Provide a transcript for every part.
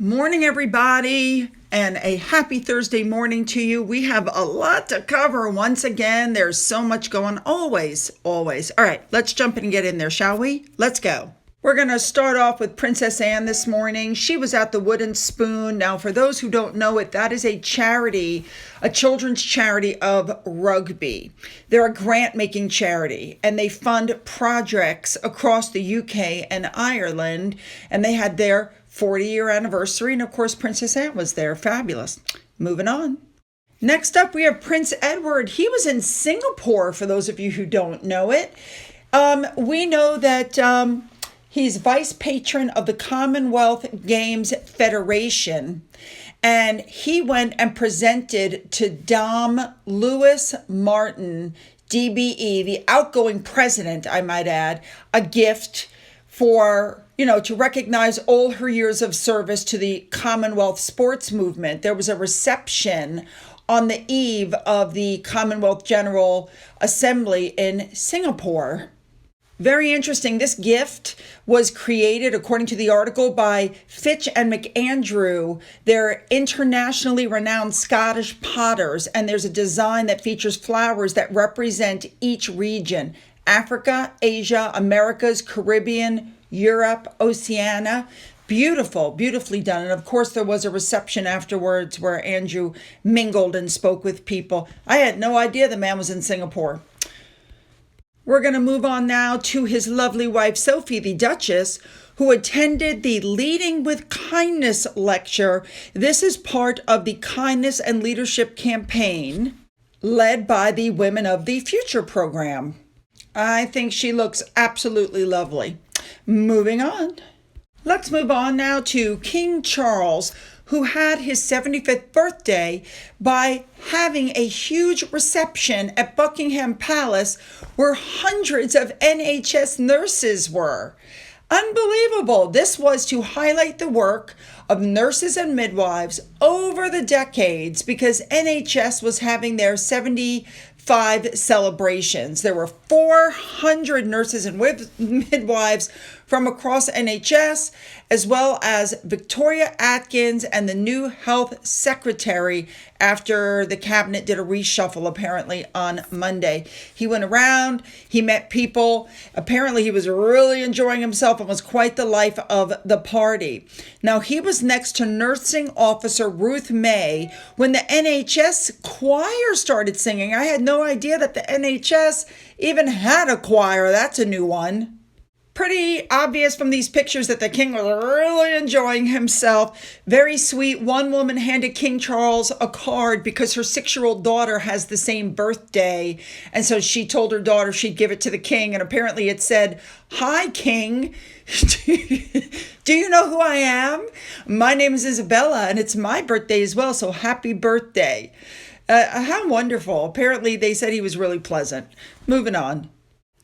Morning, everybody, and a happy Thursday morning to you. We have a lot to cover once again. There's so much going, always. All right, let's jump in and get in there, shall we? Let's go. We're going to start off with Princess Anne this morning. She was at the Wooden Spoon. Now, for those who don't know it, that is a charity, a children's charity of rugby. They're a grant-making charity, and they fund projects across the UK and Ireland, and they had their 40-year anniversary, and of course, Princess Anne was there. Fabulous. Moving on. Next up, we have Prince Edward. He was in Singapore, for those of you who don't know it. We know that he's vice patron of the Commonwealth Games Federation, and he went and presented to Dom Lewis Martin, DBE, the outgoing president, I might add, a gift for, to recognize all her years of service to the Commonwealth sports movement. There was a reception on the eve of the Commonwealth General Assembly in Singapore. Very interesting. This gift was created, according to the article, by Fitch and McAndrew. They're internationally renowned Scottish potters, and there's a design that features flowers that represent each region: Africa, Asia, Americas, Caribbean, Europe, Oceania. Beautiful, beautifully done. And of course, there was a reception afterwards where Andrew mingled and spoke with people. I had no idea the man was in Singapore. We're going to move on now to his lovely wife, Sophie, the Duchess, who attended the Leading with Kindness lecture. This is part of the Kindness and Leadership campaign led by the Women of the Future program. I think she looks absolutely lovely. Moving on. Let's move on now to King Charles, who had his 75th birthday by having a huge reception at Buckingham Palace where hundreds of NHS nurses were. Unbelievable. This was to highlight the work of nurses and midwives over the decades because NHS was having their 75 celebrations. There were 400 nurses and midwives from across NHS, as well as Victoria Atkins and the new health secretary after the cabinet did a reshuffle apparently on Monday. He went around, he met people. Apparently he was really enjoying himself and was quite the life of the party. Now he was next to nursing officer Ruth May when the NHS choir started singing. I had no idea that the NHS even had a choir. That's a new one. Pretty obvious from these pictures that the king was really enjoying himself. Very sweet. One woman handed King Charles a card because her 6-year-old daughter has the same birthday. And so she told her daughter she'd give it to the king. And apparently it said, "Hi, King. Do you know who I am? My name is Isabella and it's my birthday as well. So happy birthday." How wonderful. Apparently they said he was really pleasant. Moving on.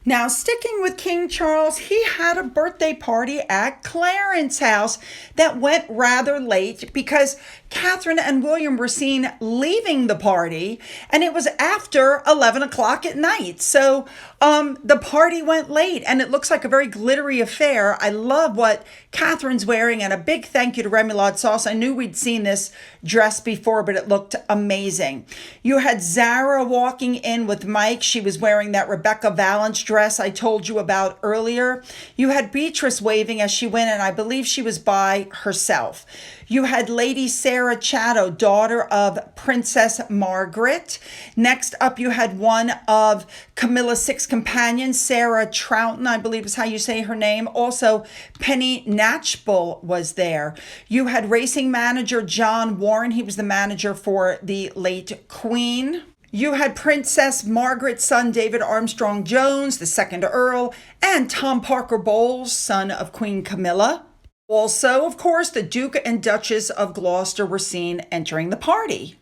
Now, sticking with King Charles, he had a birthday party at Clarence's house that went rather late because Catherine and William were seen leaving the party, and it was after 11 o'clock at night. So the party went late, and it looks like a very glittery affair. I love what Catherine's wearing, and a big thank you to Remoulade Sauce. I knew we'd seen this dress before, but it looked amazing. You had Zara walking in with Mike. She was wearing that Rebecca Valance dress I told you about earlier. You had Beatrice waving as she went, and I believe she was by herself. You had Lady Sarah Chatto, daughter of Princess Margaret. Next up, you had one of Camilla's 6 companions, Sarah Troughton, I believe is how you say her name. Also, Penny Natchbull was there. You had racing manager John Warren. He was the manager for the late Queen. You had Princess Margaret's son, David Armstrong Jones, the 2nd Earl, and Tom Parker Bowles, son of Queen Camilla. Also, of course, the Duke and Duchess of Gloucester were seen entering the party.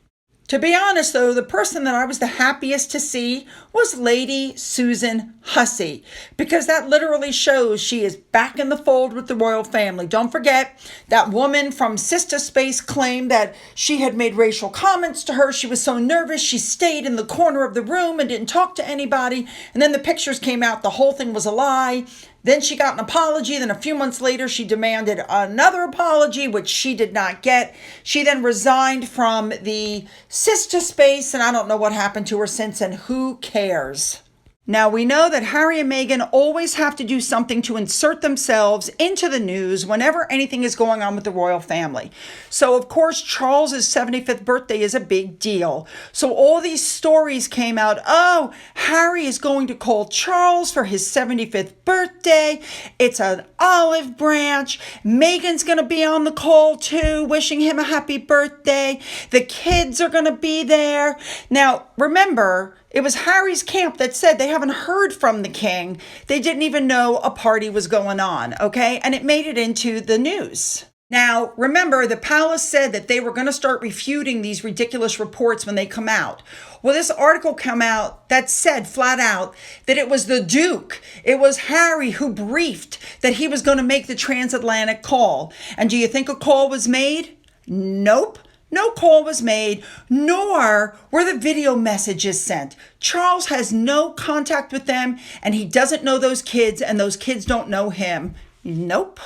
To be honest, though, the person that I was the happiest to see was Lady Susan Hussey, because that literally shows she is back in the fold with the royal family. Don't forget, that woman from Sister Space claimed that she had made racial comments to her. She was so nervous, she stayed in the corner of the room and didn't talk to anybody. And then the pictures came out. The whole thing was a lie. Then she got an apology. Then a few months later, she demanded another apology, which she did not get. She then resigned from the sister space, and I don't know what happened to her since, and who cares? Now, we know that Harry and Meghan always have to do something to insert themselves into the news whenever anything is going on with the royal family. So, of course, Charles's 75th birthday is a big deal. So all these stories came out. Oh, Harry is going to call Charles for his 75th birthday. It's an olive branch. Meghan's going to be on the call too, wishing him a happy birthday. The kids are going to be there. Now, remember, it was Harry's camp that said they haven't heard from the king. They didn't even know a party was going on, okay? And it made it into the news. Now, remember, the palace said that they were going to start refuting these ridiculous reports when they come out. Well, this article came out that said flat out that it was the Duke, it was Harry who briefed that he was going to make the transatlantic call. And do you think a call was made? Nope. No call was made, nor were the video messages sent. Charles has no contact with them, and he doesn't know those kids, and those kids don't know him. Nope.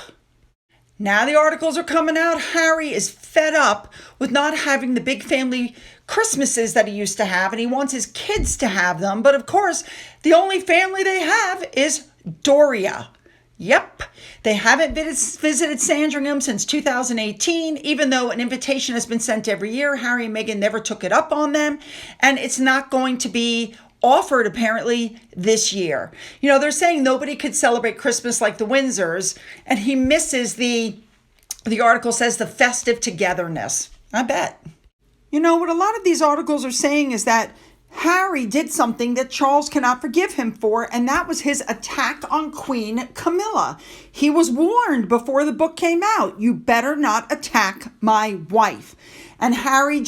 Now the articles are coming out. Harry is fed up with not having the big family Christmases that he used to have, and he wants his kids to have them. But of course, the only family they have is Doria. Yep, they haven't visited Sandringham since 2018, even though an invitation has been sent every year. Harry and Meghan never took it up on them, and it's not going to be offered apparently this year. You know, they're saying nobody could celebrate Christmas like the Windsors, and he misses the article says the festive togetherness. I bet. You know, what a lot of these articles are saying is that Harry did something that Charles cannot forgive him for, and that was his attack on Queen Camilla. He was warned before the book came out, you better not attack my wife. And Harry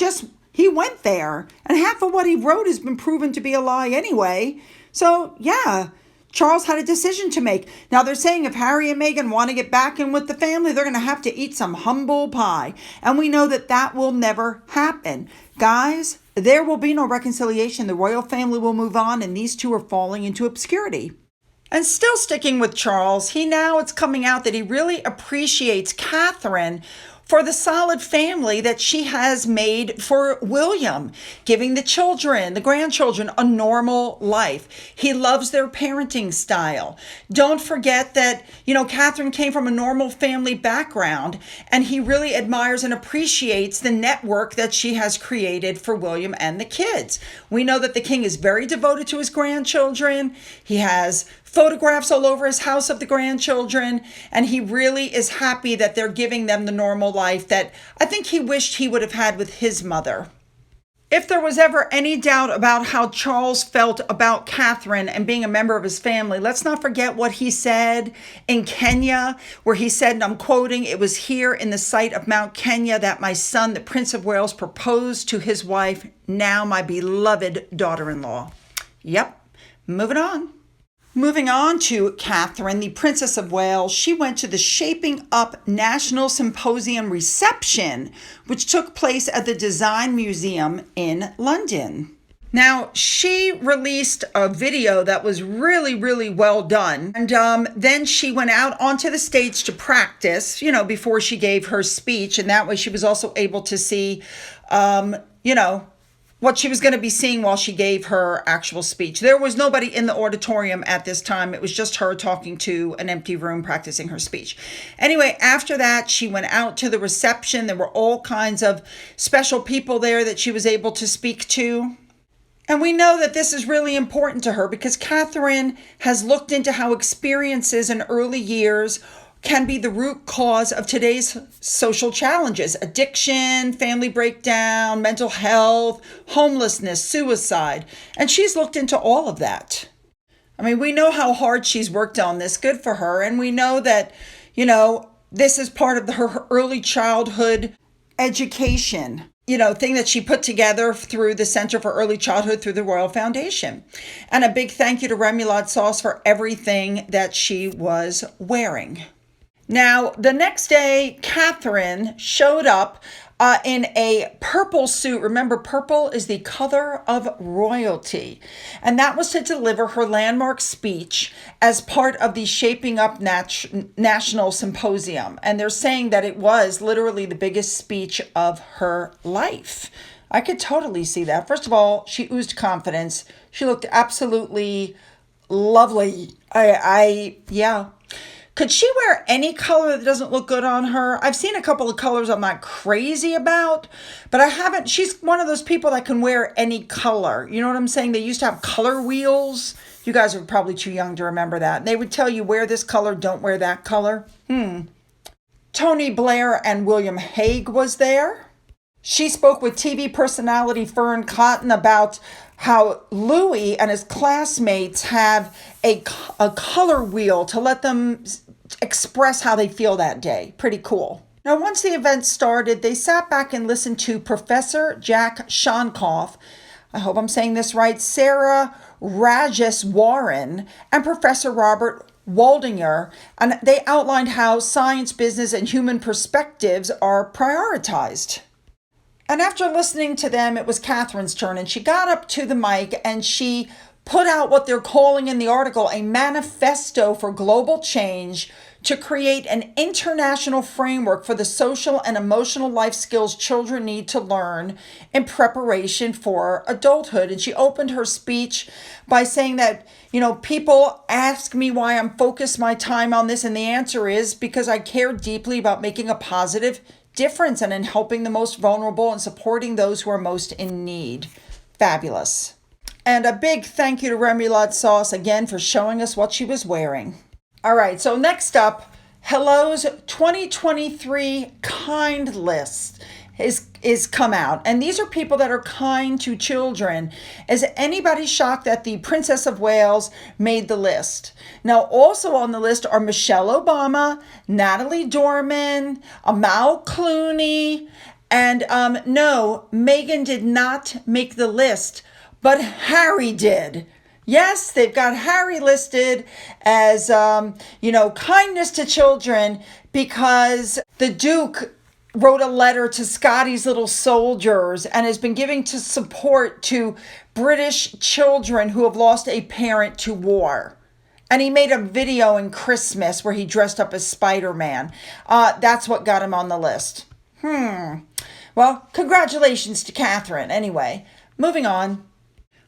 he went there, and half of what he wrote has been proven to be a lie anyway. So, yeah, Charles had a decision to make. Now, they're saying if Harry and Meghan want to get back in with the family, they're going to have to eat some humble pie. And we know that that will never happen. Guys, there will be no reconciliation. The royal family will move on, and these two are falling into obscurity. And still sticking with Charles, it's coming out that he really appreciates Catherine for the solid family that she has made for William, giving the children, the grandchildren, a normal life. He loves their parenting style. Don't forget that, Catherine came from a normal family background, and he really admires and appreciates the network that she has created for William and the kids. We know that the king is very devoted to his grandchildren. He has photographs all over his house of the grandchildren, and he really is happy that they're giving them the normal life that I think he wished he would have had with his mother. If there was ever any doubt about how Charles felt about Catherine and being a member of his family, let's not forget what he said in Kenya, where he said, and I'm quoting, "It was here in the sight of Mount Kenya that my son, the Prince of Wales, proposed to his wife, now my beloved daughter-in-law." Yep, moving on. Moving on to Catherine, the Princess of Wales, she went to the Shaping Up National Symposium reception, which took place at the Design Museum in London. Now, she released a video that was really, really well done. And then she went out onto the stage to practice, before she gave her speech. And that way she was also able to see, what she was going to be seeing while she gave her actual speech. There was nobody in the auditorium at this time. It was just her talking to an empty room, practicing her speech. Anyway, after that, she went out to the reception. There were all kinds of special people there that she was able to speak to. And we know that this is really important to her because Catherine has looked into how experiences in early years can be the root cause of today's social challenges: addiction, family breakdown, mental health, homelessness, suicide. And she's looked into all of that. I mean, we know how hard she's worked on this. Good for her. And we know that, this is part of her early childhood education, thing that she put together through the Center for Early Childhood through the Royal Foundation. And a big thank you to Remoulade Sauce for everything that she was wearing. Now, the next day, Catherine showed up in a purple suit. Remember, purple is the color of royalty. And that was to deliver her landmark speech as part of the Shaping Up National Symposium. And they're saying that it was literally the biggest speech of her life. I could totally see that. First of all, she oozed confidence. She looked absolutely lovely. Yeah. Could she wear any color that doesn't look good on her? I've seen a couple of colors I'm not crazy about, but I haven't. She's one of those people that can wear any color. You know what I'm saying? They used to have color wheels. You guys are probably too young to remember that. And they would tell you, wear this color, don't wear that color. Tony Blair and William Hague was there. She spoke with TV personality Fern Cotton about how Louis and his classmates have a color wheel to let them express how they feel that day. Pretty cool. Now, once the event started, they sat back and listened to Professor Jack Shonkoff, I hope I'm saying this right, Sarah Rajeswaran, and Professor Robert Waldinger, and they outlined how science, business, and human perspectives are prioritized. And after listening to them, it was Catherine's turn, and she got up to the mic and she put out what they're calling in the article a manifesto for global change to create an international framework for the social and emotional life skills children need to learn in preparation for adulthood. And she opened her speech by saying that, people ask me why I'm focused my time on this, and the answer is because I care deeply about making a positive difference and in helping the most vulnerable and supporting those who are most in need. Fabulous. And a big thank you to Remoulade Sauce again for showing us what she was wearing. All right, so next up, Hello's 2023 Kind List is come out. And these are people that are kind to children. Is anybody shocked that the Princess of Wales made the list? Now, also on the list are Michelle Obama, Natalie Dorman, Amal Clooney, and no, Meghan did not make the list, but Harry did. Yes, they've got Harry listed as, kindness to children because the Duke wrote a letter to Scotty's little soldiers and has been giving to support to British children who have lost a parent to war. And he made a video in Christmas where he dressed up as Spider-Man. That's what got him on the list. Well, congratulations to Catherine. Anyway, moving on.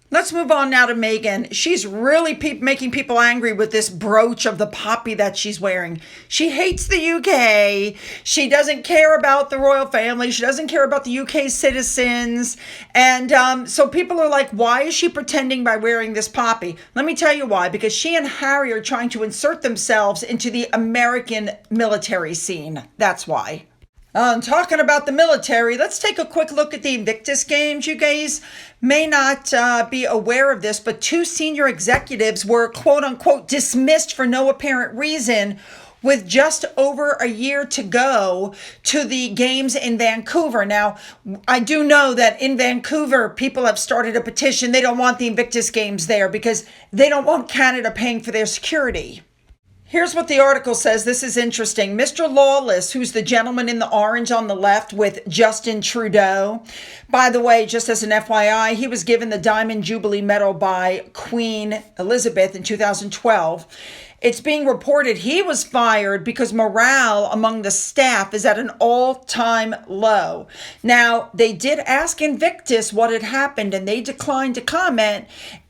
Let's move on now to Meghan. She's really making people angry with this brooch of the poppy that she's wearing. She hates the UK. She doesn't care about the royal family. She doesn't care about the UK citizens. And so people are like, why is she pretending by wearing this poppy? Let me tell you why. Because she and Harry are trying to insert themselves into the American military scene. That's why. Talking about the military, let's take a quick look at the Invictus Games. You guys may not be aware of this, but 2 senior executives were quote unquote dismissed for no apparent reason with just over a year to go to the games in Vancouver. Now, I do know that in Vancouver, people have started a petition. They don't want the Invictus Games there because they don't want Canada paying for their security. Here's what the article says. This is interesting. Mr. Lawless, who's the gentleman in the orange on the left with Justin Trudeau. By the way, just as an FYI, he was given the Diamond Jubilee Medal by Queen Elizabeth in 2012. It's being reported he was fired because morale among the staff is at an all-time low. Now, they did ask Invictus what had happened, and they declined to comment,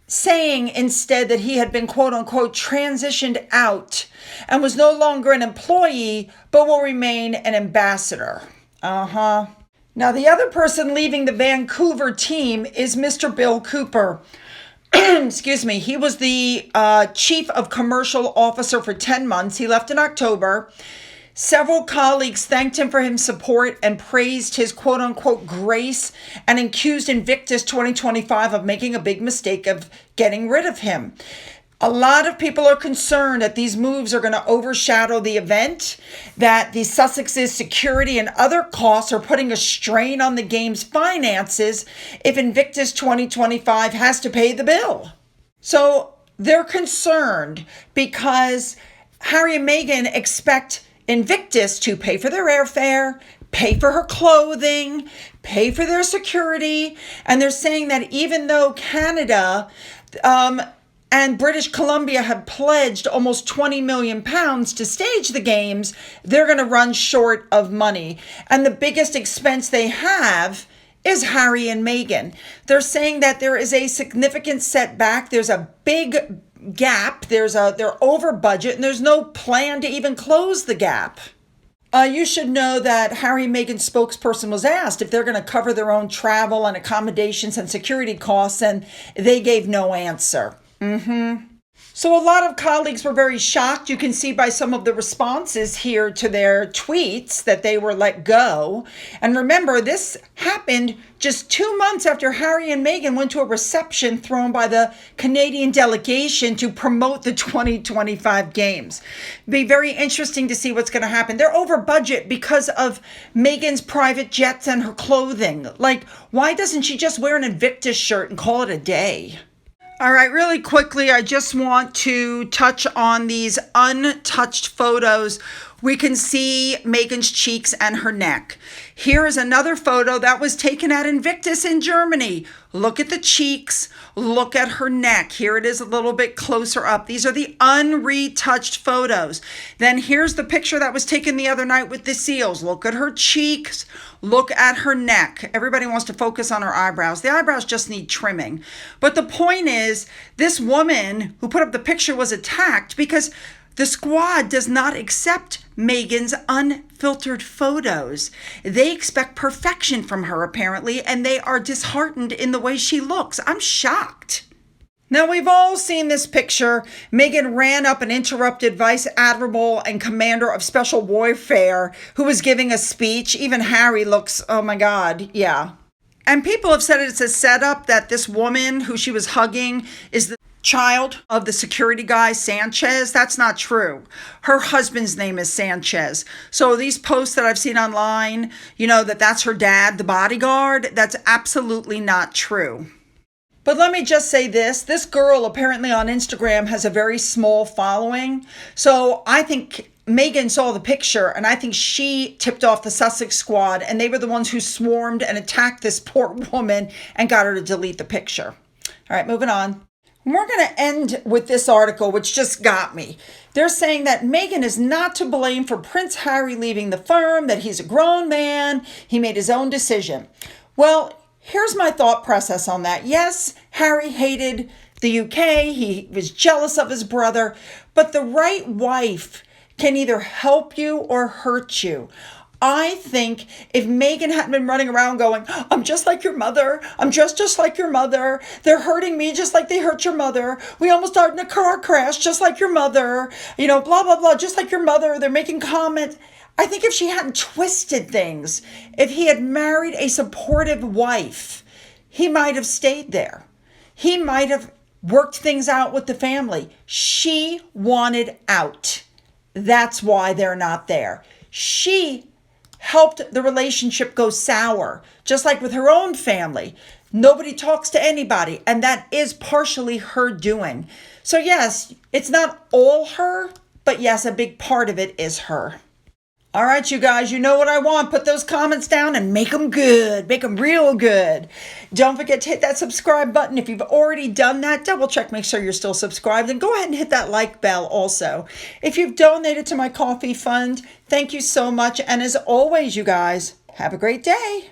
saying instead that he had been quote unquote transitioned out and was no longer an employee, but will remain an ambassador. Now, the other person leaving the Vancouver team is Mr. Bill Cooper. Excuse me. He was the chief of commercial officer for 10 months. He left in October. Several colleagues thanked him for his support and praised his quote-unquote grace and accused Invictus 2025 of making a big mistake of getting rid of him. A lot of people are concerned that these moves are going to overshadow the event, that the Sussex's security and other costs are putting a strain on the game's finances if Invictus 2025 has to pay the bill. So they're concerned because Harry and Meghan expect Invictus to pay for their airfare, pay for her clothing, pay for their security. And they're saying that even though Canada and British Columbia have pledged almost 20 million pounds to stage the games, they're going to run short of money. And the biggest expense they have is Harry and Meghan. They're saying that there is a significant setback. There's a big gap. They're over budget, and there's no plan to even close the gap. You should know that Harry and Meghan's spokesperson was asked if they're going to cover their own travel and accommodations and security costs, and they gave no answer. So a lot of colleagues were very shocked. You can see by some of the responses here to their tweets that they were let go. And remember, this happened just 2 months after Harry and Meghan went to a reception thrown by the Canadian delegation to promote the 2025 games. It'll be very interesting to see what's going to happen. They're over budget because of Meghan's private jets and her clothing. Like, why doesn't she just wear an Invictus shirt and call it a day? All right, really quickly, I just want to touch on these untouched photos. We can see Meghan's cheeks and her neck. Here is another photo that was taken at Invictus in Germany. Look at the cheeks, look at her neck. Here it is a little bit closer up. These are the unretouched photos. Then here's the picture that was taken the other night with the seals. Look at her cheeks, look at her neck. Everybody wants to focus on her eyebrows. The eyebrows just need trimming. But the point is, this woman who put up the picture was attacked because the squad does not accept Meghan's unfiltered photos. They expect perfection from her, apparently, and they are disheartened in the way she looks. I'm shocked. Now, we've all seen this picture. Meghan ran up and interrupted Vice Admiral and Commander of Special Warfare, who was giving a speech. Even Harry looks, oh my God, yeah. And people have said it's a setup that this woman who she was hugging is the child of the security guy, Sanchez. That's not true. Her husband's name is Sanchez. So these posts that I've seen online, that's her dad, the bodyguard, that's absolutely not true. But let me just say this girl apparently on Instagram has a very small following. So I think Meghan saw the picture, and I think she tipped off the Sussex squad, and they were the ones who swarmed and attacked this poor woman and got her to delete the picture. All right, moving on. We're going to end with this article, which just got me. They're saying that Meghan is not to blame for Prince Harry leaving the firm, that he's a grown man. He made his own decision. Well, here's my thought process on that. Yes, Harry hated the UK. He was jealous of his brother. But the right wife can either help you or hurt you. I think if Meghan hadn't been running around going, I'm just like your mother. I'm just like your mother. They're hurting me just like they hurt your mother. We almost died in a car crash just like your mother. Blah, blah, blah, just like your mother. They're making comments. I think if she hadn't twisted things, if he had married a supportive wife, he might have stayed there. He might have worked things out with the family. She wanted out. That's why they're not there. She helped the relationship go sour, just like with her own family. Nobody talks to anybody, and that is partially her doing. So yes, it's not all her, but yes, a big part of it is her. All right, you guys, you know what I want. Put those comments down and make them good. Make them real good. Don't forget to hit that subscribe button. If you've already done that, double check, make sure you're still subscribed. And go ahead and hit that like bell also. If you've donated to my coffee fund, thank you so much. And as always, you guys, have a great day.